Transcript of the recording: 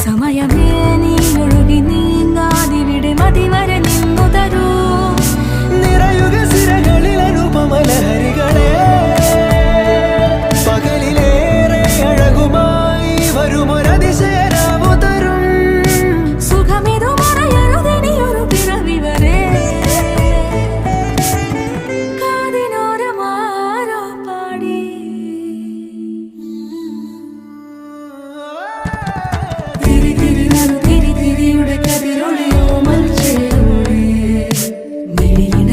സമയമേ നീ ഒഴുകി നീങ്ങാതിവിടെ മതിവരെ നിന്നു തരൂ നിറയുക സിരകളിൽ അനുപമലഹരികളെ പകലിലേറെ അഴകുമായി വരുമൊരതിശയരാവു തരും സുഖമിതു മറയരുതെനിയൊരു പിറവി വരെ കാതിനോരമാരോ പാടി തിരി തിരി നറു തിരി തിരിയുടെ കതിരൊളിയോ മൽച്ചേരോടെ മിഴിയിണ